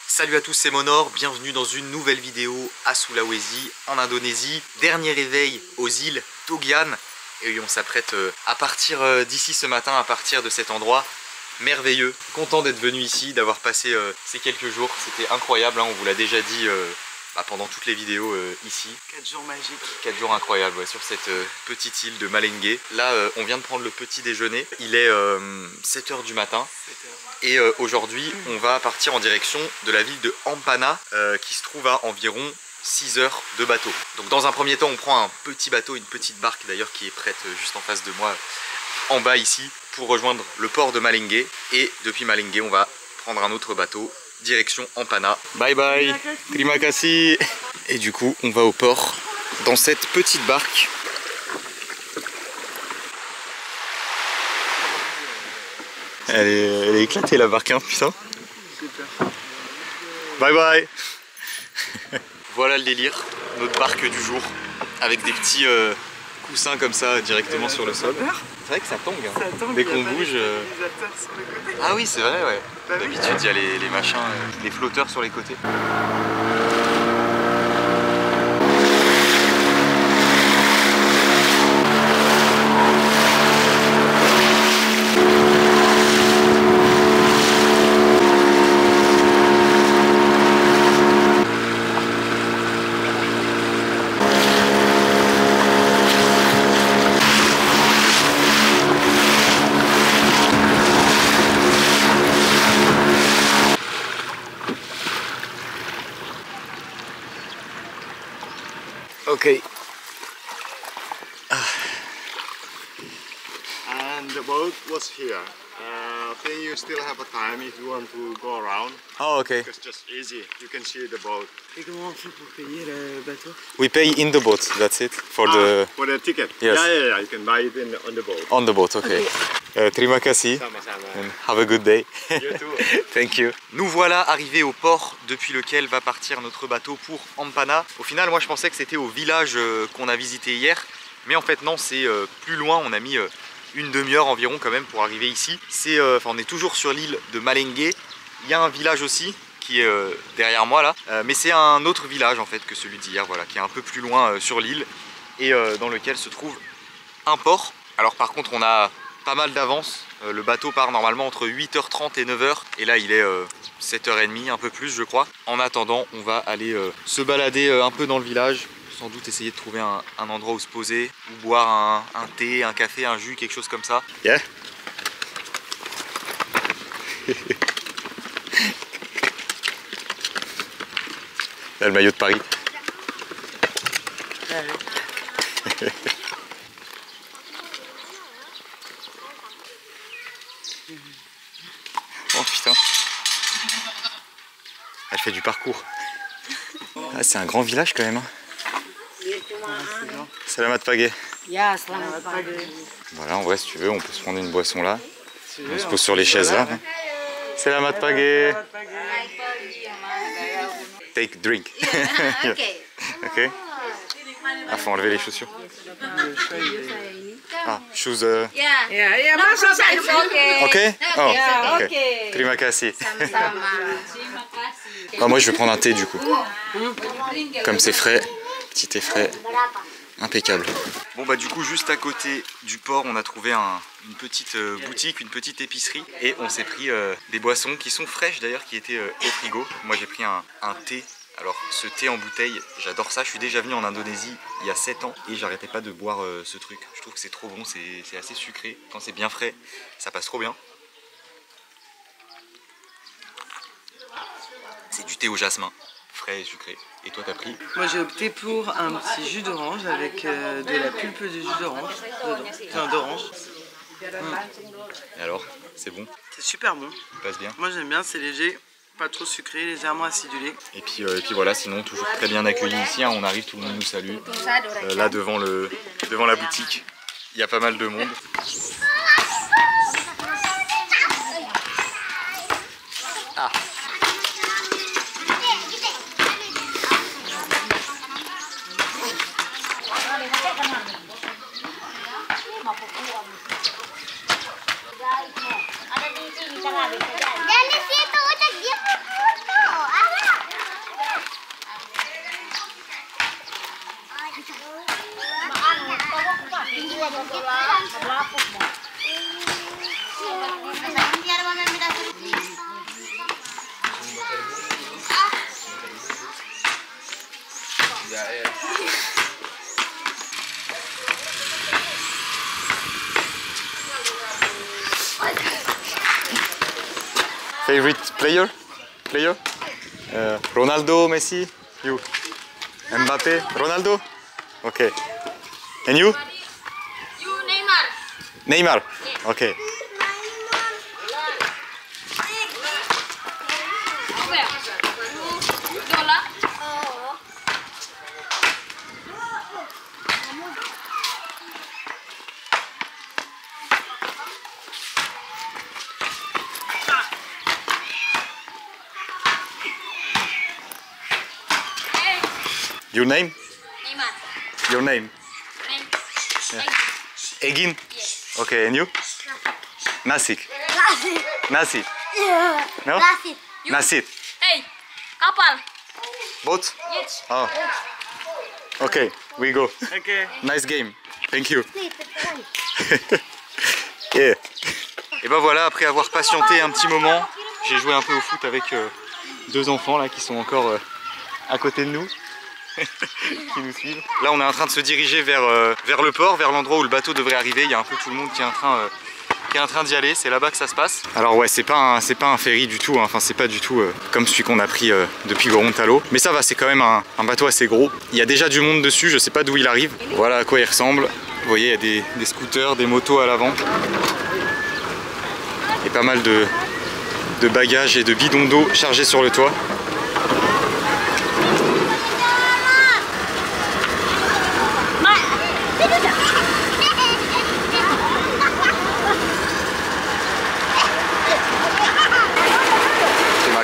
Salut à tous, c'est Monor, bienvenue dans une nouvelle vidéo à Sulawesi, en Indonésie. Dernier réveil aux îles Togian. Et on s'apprête à partir d'ici ce matin, à partir de cet endroit merveilleux. Content d'être venu ici, d'avoir passé ces quelques jours, c'était incroyable, hein, on vous l'a déjà dit pendant toutes les vidéos ici. 4 jours magiques. 4 jours incroyables sur cette petite île de Malenge. Là on vient de prendre le petit déjeuner, il est 7 h du matin. 7 heures. Et aujourd'hui on va partir en direction de la ville de Ampana qui se trouve à environ 6 heures de bateau. Donc dans un premier temps on prend un petit bateau, une petite barque d'ailleurs qui est prête juste en face de moi en bas ici pour rejoindre le port de Malenge. Et depuis Malenge on va prendre un autre bateau direction Ampana. Bye bye, terima kasih. Et du coup on va au port dans cette petite barque. Elle est éclatée la barque, hein, putain. Super. Bye bye. Voilà le délire, notre barque du jour, avec des petits coussins comme ça directement sur le sol. C'est vrai que ça tangue, hein. Ça tangue, Dès qu'on bouge. sur le côté. Ah oui, c'est vrai, ouais. Bah oui. D'habitude, il y a les machins, les flotteurs sur les côtés. Okay. And the boat was here. I think you still have a time if you want to go around. Oh, okay. It's just easy. You can see the boat. Et comment on fait pour payer le bateau? We pay in the boat, that's it. For For the ticket. Yes. Yeah. You can buy it on the boat. on the boat, okay. Terima kasih. Sama-sama. And have a good day. You too. Thank you. Nous voilà arrivés au port depuis lequel va partir notre bateau pour Ampana. Au final, moi je pensais que c'était au village qu'on a visité hier, mais en fait non, c'est plus loin. On a mis une demi-heure environ quand même pour arriver ici. On est toujours sur l'île de Malenge. Il y a un village aussi qui est derrière moi là, mais c'est un autre village en fait que celui d'hier, voilà, qui est un peu plus loin sur l'île et dans lequel se trouve un port. Alors par contre on a pas mal d'avance, le bateau part normalement entre 8 h 30 et 9 h et là il est 7 h 30, un peu plus je crois. En attendant on va aller se balader un peu dans le village, sans doute essayer de trouver un endroit où se poser, ou boire un thé, un café, un jus, quelque chose comme ça. Yeah. Là, le maillot de Paris. Oh putain. Elle fait du parcours. Ah, c'est un grand village quand même. Hein. Selamat pagi. Ya, selamat pagi. Voilà, en vrai, si tu veux, on peut se prendre une boisson là. On se pose sur les chaises là. Selamat pagi. Take drink. Oke. Ok. Ah, faut enlever les chaussures. Ah, shoes. Ya. Ya, No problem, it's okay. Ok. Oh, Yeah, ok. okay. Terima kasih. Sama-sama. Bah, moi, je vais prendre un thé du coup. Comme c'est frais, petit thé frais. Impeccable. Bon bah du coup juste à côté du port on a trouvé une petite boutique, une petite épicerie et on s'est pris des boissons qui sont fraîches d'ailleurs, qui étaient au frigo. Moi j'ai pris un thé. Alors ce thé en bouteille, j'adore ça. Je suis déjà venu en Indonésie il y a 7 ans et j'arrêtais pas de boire ce truc. Je trouve que c'est trop bon, c'est assez sucré. Quand c'est bien frais, ça passe trop bien. C'est du thé au jasmin, frais et sucré. Et toi t'as pris? Moi j'ai opté pour un petit jus d'orange avec de la pulpe de jus d'orange dedans. Enfin d'orange. Et alors, c'est bon? C'est super bon. Ça passe bien? Moi j'aime bien, c'est léger, pas trop sucré, légèrement acidulé. Et puis voilà, sinon toujours très bien accueilli ici, hein. On arrive, tout le monde nous salue. Là devant la boutique, il y a pas mal de monde. Ah. Dari situ udah dia foto. Favorite player? Ronaldo, Messi? You? Mbappé? Ronaldo? Okay. And you? You Neymar. Neymar? Okay. Dola. Your name? Neymar. Your name? Name. Egin? Yes. Okay, and you? Nasik? Nasik? No? Nasik? Hey, kapal. Boat? Yes. Oh. Okay, we go. Ok. Nice game. Thank you. Yeah. Et ben voilà, après avoir patienté un petit moment, j'ai joué un peu au foot avec deux enfants là qui sont encore à côté de nous. Qui nous suivent. Là on est en train de se diriger vers le port, vers l'endroit où le bateau devrait arriver. Il y a un peu tout le monde qui est en train d'y aller, c'est là-bas que ça se passe. Alors ouais, c'est pas un ferry du tout, hein. Enfin c'est pas du tout comme celui qu'on a pris depuis Gorontalo. Mais ça va, c'est quand même un bateau assez gros. Il y a déjà du monde dessus, je sais pas d'où il arrive. Voilà à quoi il ressemble. Vous voyez, il y a des scooters, des motos à l'avant. Et pas mal de bagages et de bidons d'eau chargés sur le toit.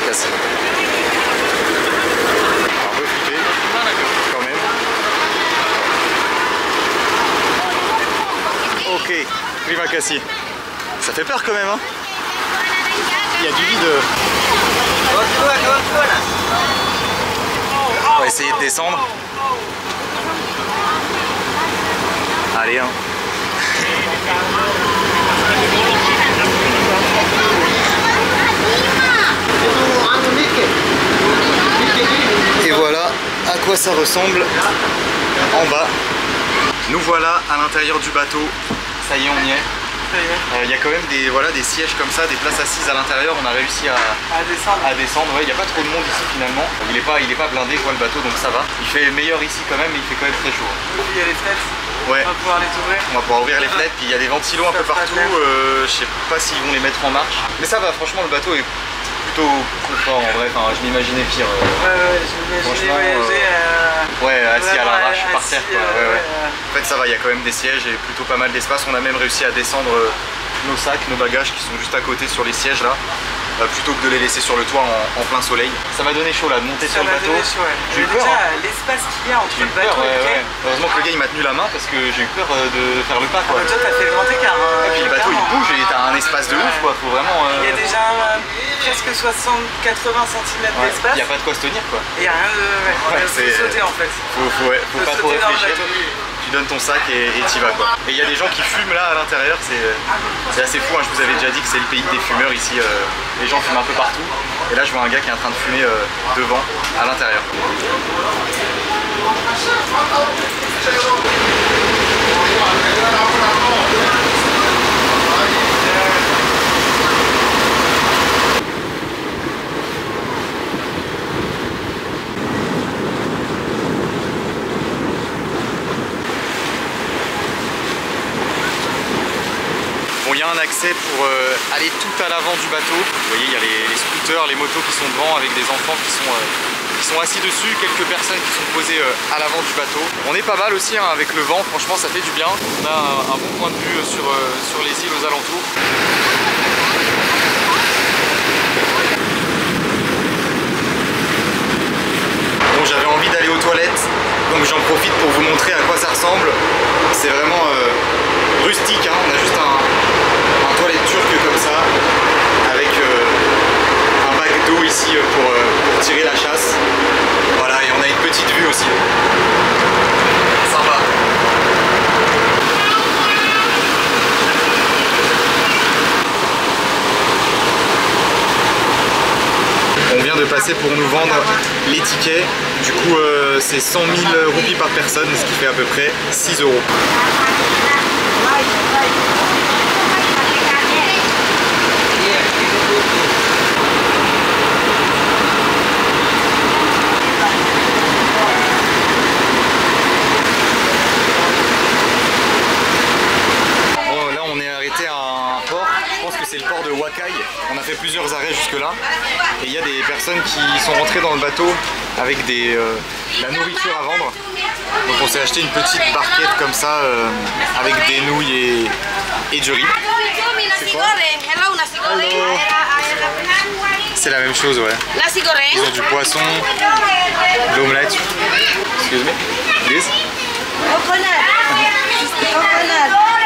Un peu flippé, quand même. Ok, prima kassi. Ça fait peur quand même, hein. Il y a du vide. On va essayer de descendre. Allez, hein. Et voilà à quoi ça ressemble en bas. Nous voilà à l'intérieur du bateau. Ça y est, on y est. Il y a quand même des sièges comme ça, des places assises à l'intérieur. On a réussi à descendre. Ouais, il n'y a pas trop de monde ici finalement. Il est pas blindé quoi le bateau, donc ça va. Il fait meilleur ici quand même, mais il fait quand même très chaud. Il y a les fenêtres. Ouais. On va pouvoir les ouvrir. On va pouvoir ouvrir les fenêtres, puis il y a des ventilos un peu partout. Je sais pas s'ils vont les mettre en marche. Mais ça va, franchement le bateau est plutôt confort en vrai. Enfin, je m'imaginais pire. Ouais, j'imaginais voyager ouais, assis à l'arrache par terre quoi. Ouais. En fait ça va, il y a quand même des sièges et plutôt pas mal d'espace. On a même réussi à descendre nos sacs, nos bagages qui sont juste à côté sur les sièges là, plutôt que de les laisser sur le toit en plein soleil. Ça m'a donné chaud là de monter sur le bateau. J'ai eu peur. Déjà l'espace qu'il y a entre le bateau et le quai. Heureusement que le gars il m'a tenu la main parce que j'ai eu peur de faire le pas quoi. Toi t'as fait le grand écart. Et puis le bateau il bouge et t'as un espace de ouf quoi. Faut vraiment. Il y a déjà presque 60-80 cm d'espace. Il n'y a pas de quoi se tenir quoi. Et il n'y a rien de sauter en fait. Faut pas trop réfléchir. Tu donnes ton sac et t'y vas quoi. Et il y a des gens qui fument là à l'intérieur, c'est assez fou, hein. Je vous avais déjà dit que c'est le pays des fumeurs ici, les gens fument un peu partout. Et là je vois un gars qui est en train de fumer devant, à l'intérieur. Bon, il y a un accès pour aller tout à l'avant du bateau. Vous voyez, il y a les scooters, les motos qui sont devant avec des enfants qui sont assis dessus, quelques personnes qui sont posées à l'avant du bateau. On est pas mal aussi hein, avec le vent, franchement ça fait du bien. On a un bon point de vue sur les îles aux alentours. Bon, j'avais envie d'aller aux toilettes, donc j'en profite pour vous montrer à quoi ça ressemble. C'est vraiment rustique, hein. On a juste un toilette turc comme ça, avec un bac d'eau ici pour tirer la chasse. Voilà, et on a une petite vue aussi. Sympa. On vient de passer pour nous vendre les tickets. Du coup, c'est 100 000 roupies par personne, ce qui fait à peu près 6 €. On a fait plusieurs arrêts jusque-là et il y a des personnes qui sont rentrées dans le bateau avec la nourriture à vendre. Donc on s'est acheté une petite barquette comme ça avec des nouilles et du riz. C'est la même chose, ouais. Nasi goreng. Ils ont du poisson, de l'omelette. Excuse me. This?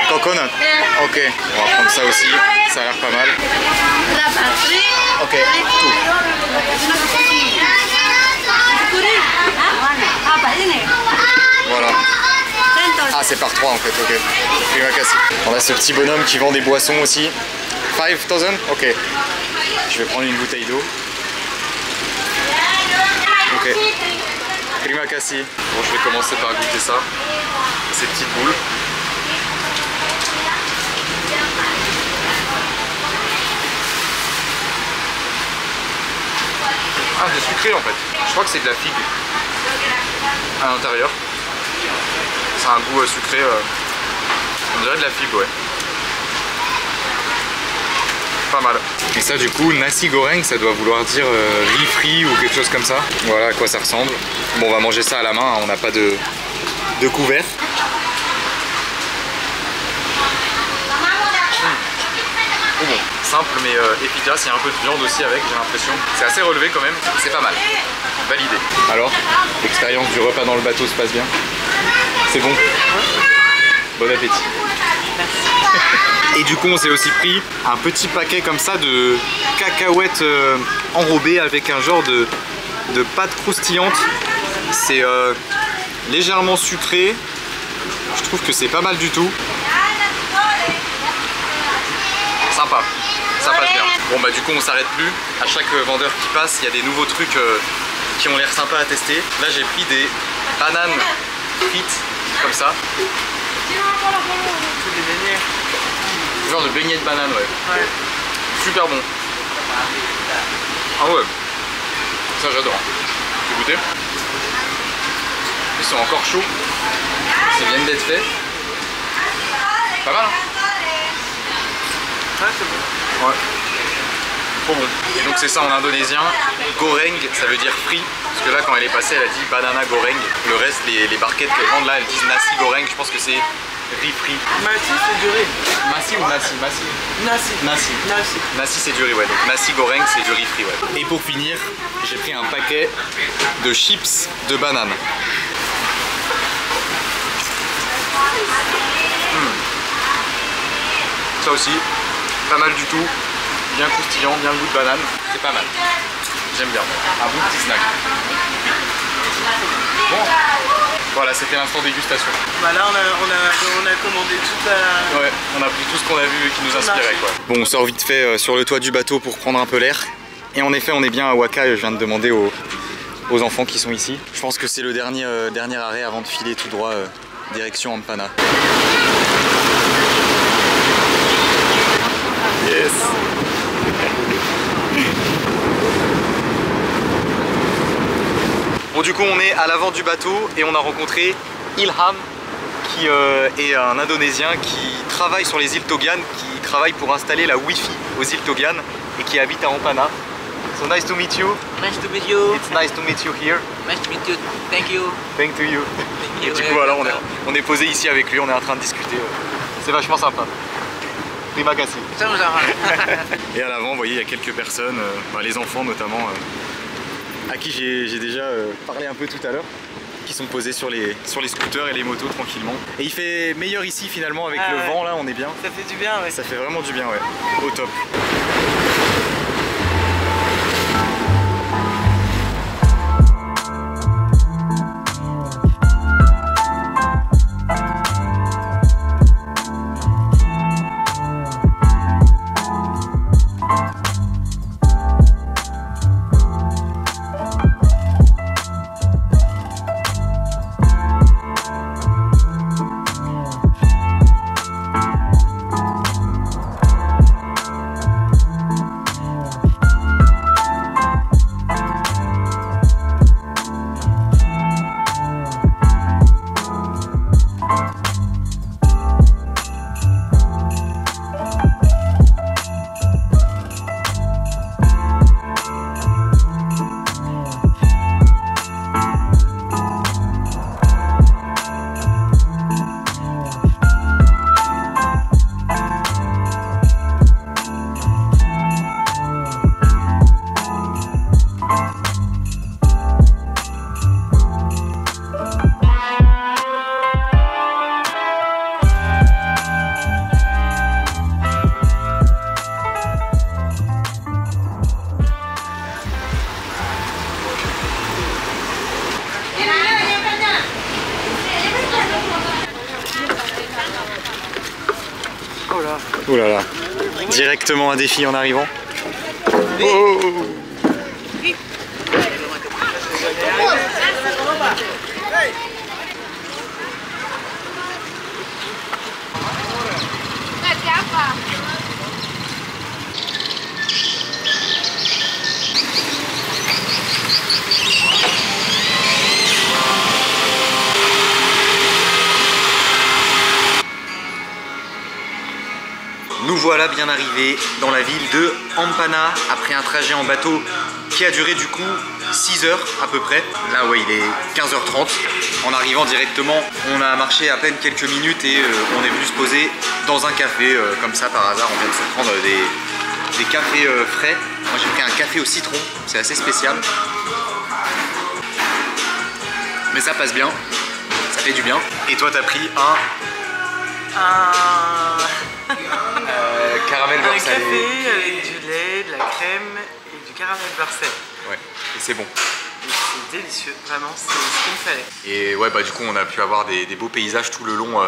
Coconut. Ok, on va prendre ça aussi. Ça a l'air pas mal. Ok, tout. Voilà. Ah, c'est par 3 en fait, ok. Terima kasih. On a ce petit bonhomme qui vend des boissons aussi. 5000? Ok. Je vais prendre une bouteille d'eau. Ok. Terima kasih. Bon, je vais commencer par goûter ça. Ces petites boules. Ah, c'est sucré en fait. Je crois que c'est de la figue à l'intérieur. C'est un goût sucré. On dirait de la figue, ouais. Pas mal. Et ça, du coup, nasi goreng, ça doit vouloir dire riz frit ou quelque chose comme ça. Voilà à quoi ça ressemble. Bon, on va manger ça à la main. On n'a pas de couvert. Oh bon, simple mais efficace, il y a un peu de viande aussi avec, j'ai l'impression. C'est assez relevé quand même, c'est pas mal. Validé. Alors, l'expérience du repas dans le bateau se passe bien? C'est bon? Bon appétit. Et du coup on s'est aussi pris un petit paquet comme ça de cacahuètes enrobées avec un genre de pâte croustillante. C'est légèrement sucré. Je trouve que c'est pas mal du tout. Sympa, ça passe bien. Bon bah du coup on s'arrête plus. À chaque vendeur qui passe, il y a des nouveaux trucs qui ont l'air sympas à tester. Là j'ai pris des bananes frites comme ça. C'est des beignets. Genre de beignets de banane, ouais. Super bon. Ah ouais. Ça j'adore. Tu veux goûter? Ils sont encore chauds. Ils viennent d'être faits. Pas mal, hein? Ouais, c'est bon. Ouais. Trop bon. Et donc c'est ça en indonésien. Goreng, ça veut dire frit. Parce que là quand elle est passée, elle a dit banana goreng. Le reste, les barquettes qu'elle vendent là, elles disent nasi goreng. Je pense que c'est riz frit. Nasi, c'est du riz. Nasi ou nasi? Nasi. Nasi. Nasi. Nasi. Nasi c'est du riz, ouais. Donc nasi goreng c'est du riz frit, ouais. Et pour finir, j'ai pris un paquet de chips de banane. Ça aussi, pas mal du tout. Bien croustillant, bien le goût de banane. C'est pas mal. J'aime bien. Un bon petit snack. Bon. Voilà, c'était l'instant dégustation. Bah là, on a commandé toute la... Ouais, on a pris tout ce qu'on a vu et qui nous inspirait, quoi. Bon, on sort vite fait sur le toit du bateau pour prendre un peu l'air. Et en effet, on est bien à Waka. Je viens de demander aux enfants qui sont ici. Je pense que c'est le dernier arrêt avant de filer tout droit direction Ampana. Yes. Bon, du coup on est à l'avant du bateau et on a rencontré Ilham qui est un Indonésien qui travaille sur les îles Togian, qui travaille pour installer la Wi-Fi aux îles Togian et qui habite à Ampana. So nice to meet you. Nice to meet you. It's nice to meet you here. Nice to meet you. Thank you. Thank to you. Et du coup voilà, on est posé ici avec lui, on est en train de discuter. C'est vachement sympa. Terima kasih. Et à l'avant, vous voyez, il y a quelques personnes, les enfants notamment, à qui j'ai déjà parlé un peu tout à l'heure, qui sont posés sur les scooters et les motos tranquillement. Et il fait meilleur ici finalement avec le vent, là on est bien. Ça fait du bien, ouais. Ça fait vraiment du bien, ouais. Au top. Ouh là là. Directement un défi en arrivant. Oh. Nous voilà bien arrivés dans la ville de Ampana après un trajet en bateau qui a duré du coup 6 heures à peu près. Là ouais, il est 15h30. En arrivant directement, on a marché à peine quelques minutes et on est venu se poser dans un café comme ça par hasard. On vient de se prendre des cafés frais. Moi j'ai pris un café au citron, c'est assez spécial. Mais ça passe bien, ça fait du bien. Et toi t'as pris un caramel beurre salé. Un café avec du lait, de la crème et du caramel beurre salé. Ouais, et c'est bon. C'est délicieux, vraiment, c'est ce qu'il me fallait. Et ouais, bah du coup on a pu avoir des beaux paysages tout le long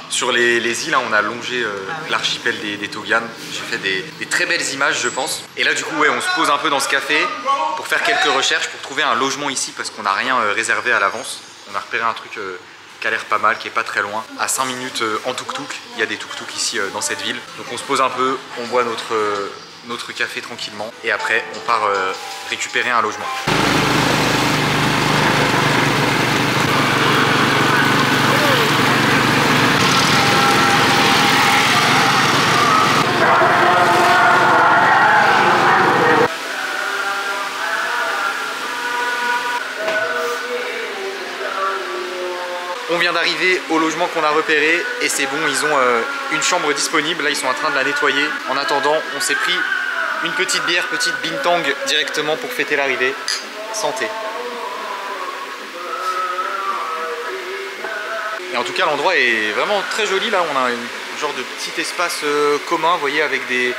sur les îles, hein. On a longé l'archipel des Togian. J'ai fait des très belles images je pense. Et là du coup ouais, on se pose un peu dans ce café pour faire quelques recherches, pour trouver un logement ici parce qu'on n'a rien réservé à l'avance. On a repéré un truc qui a l'air pas mal, qui est pas très loin. À 5 minutes en tuk-tuk, il y a des tuk-tuk ici dans cette ville. Donc on se pose un peu, on boit notre café tranquillement et après on part récupérer un logement. On vient d'arriver au logement qu'on a repéré et c'est bon, ils ont une chambre disponible. Là, ils sont en train de la nettoyer. En attendant, on s'est pris une petite bière, petite bintang directement pour fêter l'arrivée. Santé. Et en tout cas, l'endroit est vraiment très joli. Là, on a un genre de petit espace commun, vous voyez, avec des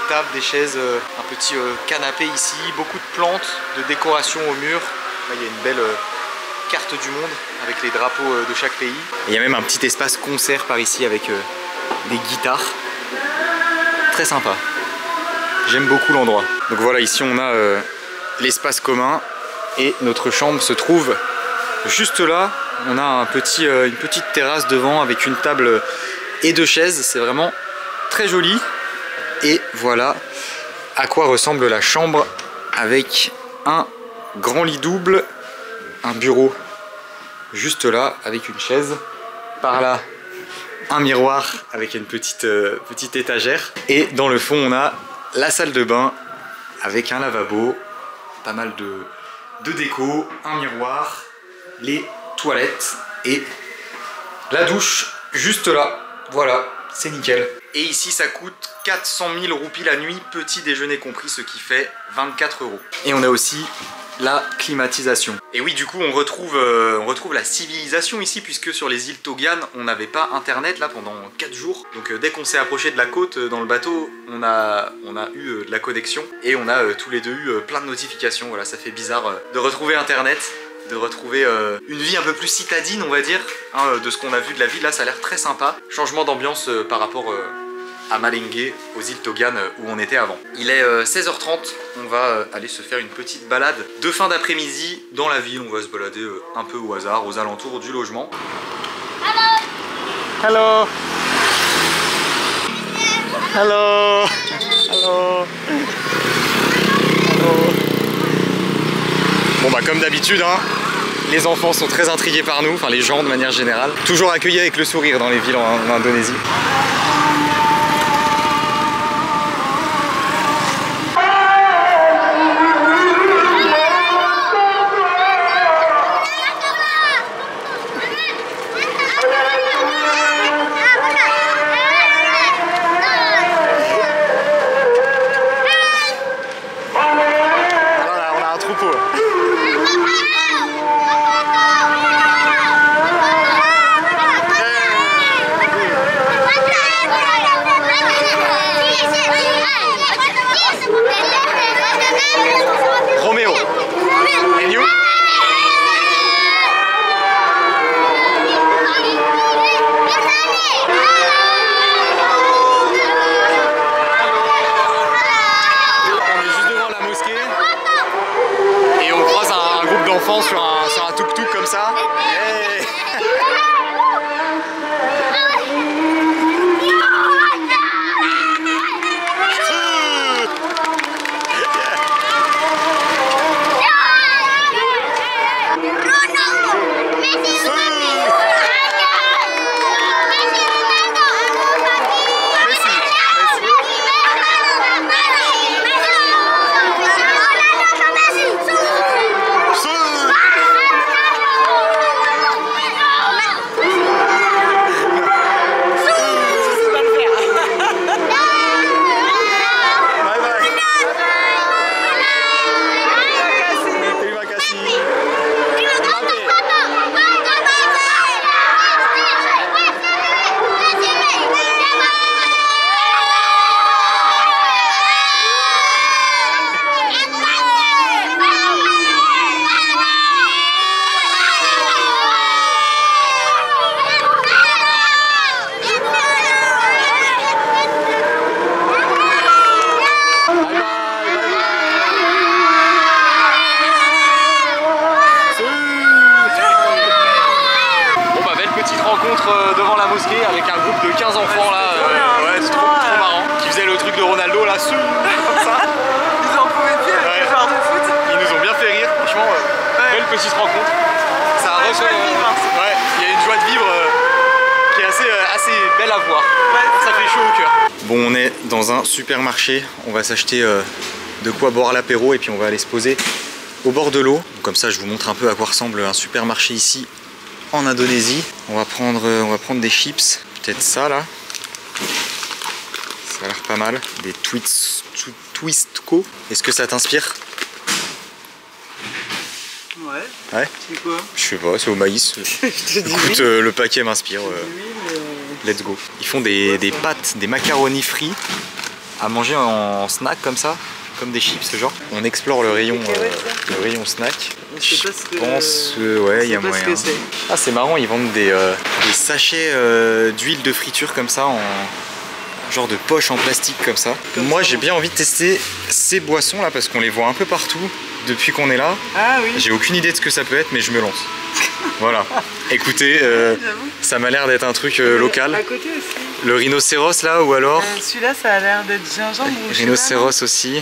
tables, des chaises, un petit canapé ici, beaucoup de plantes, de décoration au mur. Là, il y a une belle carte du monde avec les drapeaux de chaque pays. Et il y a même un petit espace concert par ici avec des guitares. Très sympa. J'aime beaucoup l'endroit. Donc voilà, ici on a l'espace commun et notre chambre se trouve juste là. On a une petite terrasse devant avec une table et 2 chaises. C'est vraiment très joli. Et voilà à quoi ressemble la chambre avec un grand lit double, un bureau juste là avec une chaise, par là un miroir avec une petite étagère et dans le fond on a la salle de bain avec un lavabo, pas mal de déco, un miroir, les toilettes et la douche juste là. Voilà, c'est nickel. Et ici ça coûte 400 000 roupies la nuit, petit déjeuner compris, ce qui fait 24 €. Et on a aussi la climatisation. Et oui, du coup on retrouve la civilisation ici, puisque sur les îles Togian on n'avait pas internet là pendant 4 jours. Donc dès qu'on s'est approché de la côte dans le bateau, on a eu de la connexion et on a tous les deux eu plein de notifications. Voilà, ça fait bizarre de retrouver internet, de retrouver une vie un peu plus citadine on va dire, hein, de ce qu'on a vu de la ville. Là ça a l'air très sympa, changement d'ambiance par rapport à Malenge, aux îles Togian où on était avant. Il est 16h30, on va aller se faire une petite balade de fin d'après-midi dans la ville. On va se balader un peu au hasard aux alentours du logement. Hello. Hello. Hello. Hello. Bon bah comme d'habitude, hein, les enfants sont très intrigués par nous, enfin les gens de manière générale. Toujours accueillis avec le sourire dans les villes en Indonésie. enfants sur un tuk-tuk comme ça. Hey. Devant la mosquée avec un groupe de 15 enfants là, ouais, c'est trop marrant, qui faisait le truc de Ronaldo là, comme ça. Ils en pouvaient plus avec le genre de foot. Ils nous ont bien fait rire, franchement, belle petite rencontre. Ça a ouais, ouais, il y a une joie de vivre qui est assez belle à voir, ouais, ça fait chaud au cœur. Bon, on est dans un supermarché, on va s'acheter de quoi boire l'apéro et puis on va aller se poser au bord de l'eau. Comme ça je vous montre un peu à quoi ressemble un supermarché ici en Indonésie. On va prendre des chips, peut-être ça là. Ça a l'air pas mal. Des Twistco. Est-ce que ça t'inspire? Ouais. Ouais. C'est quoi? Je sais pas, c'est au maïs. Écoute, le paquet m'inspire. Let's go. Ils font des pâtes, des macaronis frits à manger en snack comme ça, comme des chips ce genre. On explore le rayon snack. Je pense ouais, il y a moyen. Ah, c'est marrant, ils vendent des sachets d'huile de friture comme ça, en genre de poche en plastique comme ça. Moi j'ai bien envie de tester ces boissons là parce qu'on les voit un peu partout depuis qu'on est là. Ah oui. J'ai aucune idée de ce que ça peut être, mais je me lance. Voilà. Écoutez, ça m'a l'air d'être un truc local. À côté aussi. Le rhinocéros là, ou alors celui-là ça a l'air d'être gingembre ou rhinocéros aussi.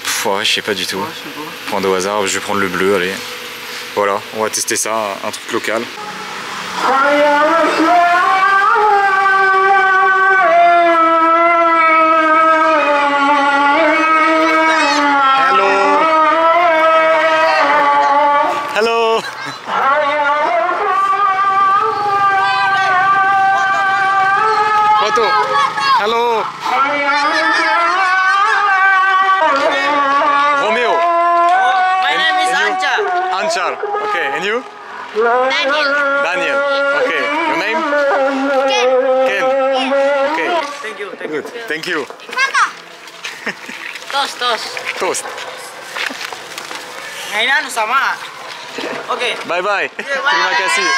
Pff, ouais, je sais pas du tout. Ouais, je sais pas. Prendre au hasard, je vais prendre le bleu, allez. Voilà, on va tester ça, un truc local. Hello. Photo. Hello. Romeo. My name is Anja. Anchar. Okay, and you? Daniel. Daniel. Okay, your name? Ken. Ken. Okay, Thank you. good. Thank you. Toast. Toast. Mainan sama. Ok. Bye bye. Terima kasih.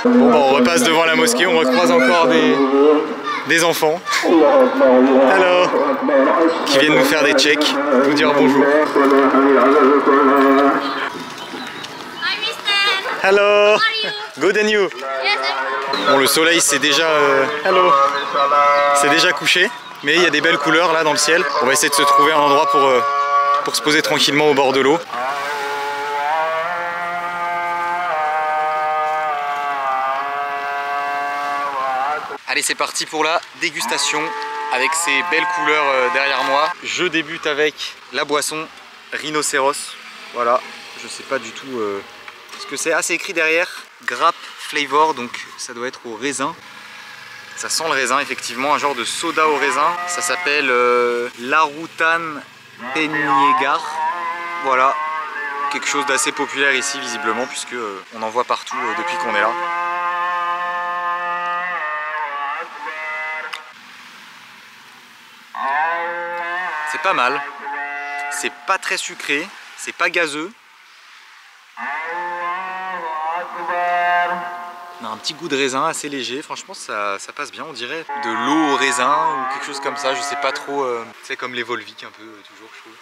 Bon, on repasse devant la mosquée, on recroise encore des enfants. Hello. Qui viennent nous faire des checks, nous dire bonjour. Hi, Mister. Hello. How are you? Good and you? Yes, I'm Bon, le soleil c'est déjà hello. C'est déjà couché, mais il y a des belles couleurs là dans le ciel. On va essayer de se trouver un endroit pour se poser tranquillement au bord de l'eau. Allez, c'est parti pour la dégustation avec ces belles couleurs derrière moi. Je débute avec la boisson rhinocéros. Voilà, je sais pas du tout ce que c'est. Ah, c'est écrit derrière grape flavor, donc ça doit être au raisin. Ça sent le raisin, effectivement, un genre de soda au raisin. Ça s'appelle Larutan Penyegar. Voilà, quelque chose d'assez populaire ici visiblement, puisque on en voit partout depuis qu'on est là. C'est pas mal, c'est pas très sucré, c'est pas gazeux. On a un petit goût de raisin assez léger, franchement ça passe bien, on dirait de l'eau au raisin ou quelque chose comme ça, je sais pas trop, c'est comme les Volvic un peu toujours je trouve.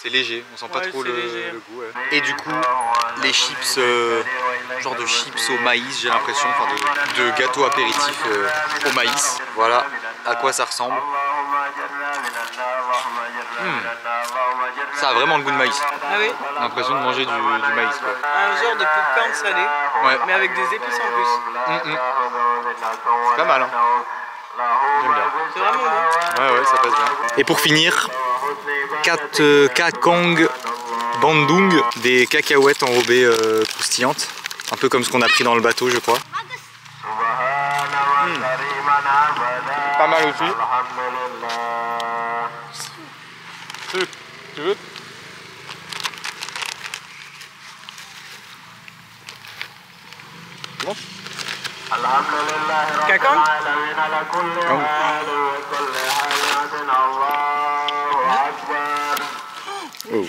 C'est léger, on sent pas Ouais, trop c'est léger. le goût. Ouais. Et du coup, les chips, genre de chips au maïs, j'ai l'impression, enfin de gâteau apéritif au maïs. Voilà à quoi ça ressemble. Ça a vraiment le goût de maïs. Ah oui? J'ai l'impression de manger du maïs, quoi. Un genre de popcorn salé, Ouais. mais avec des épices en plus. C'est pas mal, hein. J'aime bien. C'est vraiment bon. Ouais, ça passe bien. Et pour finir, Kakong Bandung, des cacahuètes enrobées croustillantes. Un peu comme ce qu'on a pris dans le bateau, je crois. Pas mal aussi. Tu veux? Bon. Kakong? Oh.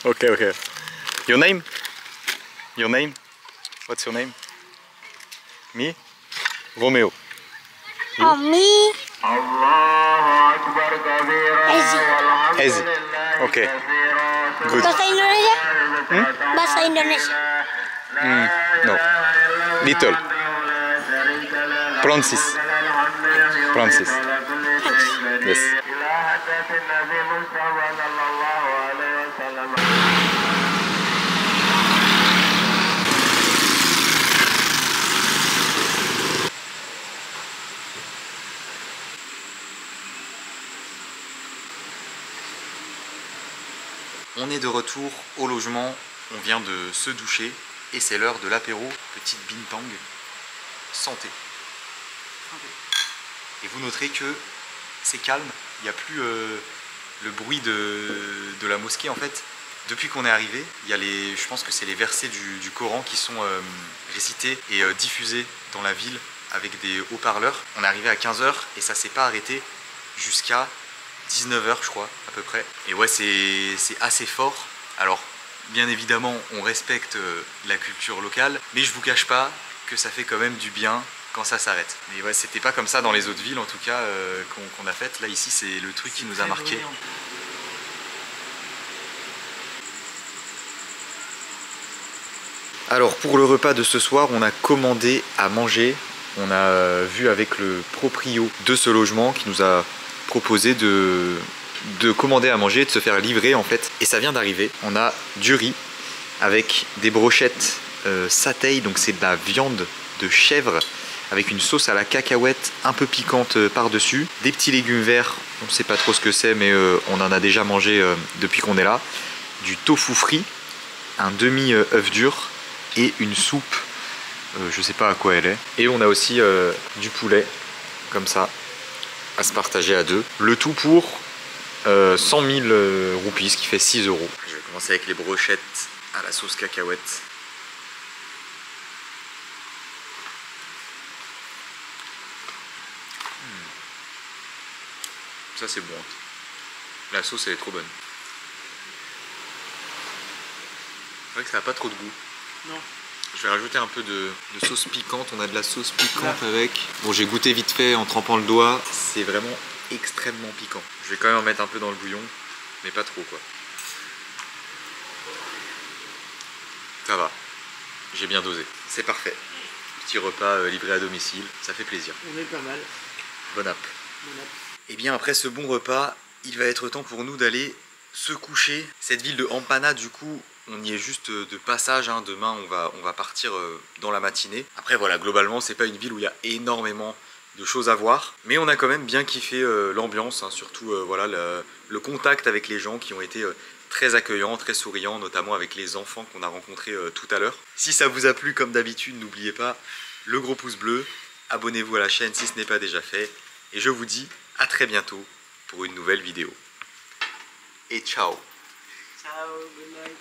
Okay. Your name? Your name? What's your name? Me? Romeo. Oh, me. Ezi. Okay. Good. Bahasa Indonesia? Bahasa Indonesia. No. Little. Francis. Yes. On est de retour au logement, on vient de se doucher et c'est l'heure de l'apéro, petite bintang, santé. Et vous noterez que c'est calme, il n'y a plus le bruit de la mosquée en fait. Depuis qu'on est arrivé, il y a je pense que c'est les versets du Coran qui sont récités et diffusés dans la ville avec des haut-parleurs. On est arrivé à 15 h et ça s'est pas arrêté jusqu'à 19 h je crois à peu près. Et ouais, c'est assez fort. Alors bien évidemment on respecte la culture locale, mais je vous cache pas que ça fait quand même du bien quand ça s'arrête. Mais ouais, c'était pas comme ça dans les autres villes en tout cas qu'on a faites. Là ici c'est le truc qui nous a marqué. Alors pour le repas de ce soir, on a commandé à manger. On a vu avec le proprio de ce logement qui nous a proposé de commander à manger, de se faire livrer en fait. Et ça vient d'arriver. On a du riz avec des brochettes satay, donc c'est de la viande de chèvre avec une sauce à la cacahuète un peu piquante par-dessus. Des petits légumes verts, on ne sait pas trop ce que c'est, mais on en a déjà mangé depuis qu'on est là. Du tofu frit, un demi-œuf dur et une soupe, je sais pas à quoi elle est. Et on a aussi du poulet, comme ça, à se partager à deux. Le tout pour 100 000 roupies, ce qui fait 6 €. Je vais commencer avec les brochettes à la sauce cacahuète. Ça c'est bon. La sauce elle est trop bonne. C'est vrai que ça n'a pas trop de goût. Non. Je vais rajouter un peu de sauce piquante. On a de la sauce piquante avec. Bon, j'ai goûté vite fait en trempant le doigt. C'est vraiment extrêmement piquant. Je vais quand même en mettre un peu dans le bouillon, mais pas trop quoi. Ça va. J'ai bien dosé. C'est parfait. Petit repas livré à domicile. Ça fait plaisir. On est pas mal. Bon app. Et bien après ce bon repas, il va être temps pour nous d'aller se coucher. Cette ville de Ampana, du coup, on y est juste de passage, hein. Demain on va partir dans la matinée. Après voilà, globalement c'est pas une ville où il y a énormément de choses à voir, mais on a quand même bien kiffé l'ambiance, hein. Surtout voilà, le contact avec les gens qui ont été très accueillants, très souriants, notamment avec les enfants qu'on a rencontrés tout à l'heure. Si ça vous a plu, comme d'habitude, n'oubliez pas le gros pouce bleu, abonnez-vous à la chaîne si ce n'est pas déjà fait, et je vous dis à très bientôt pour une nouvelle vidéo. Et ciao. Ciao, good night.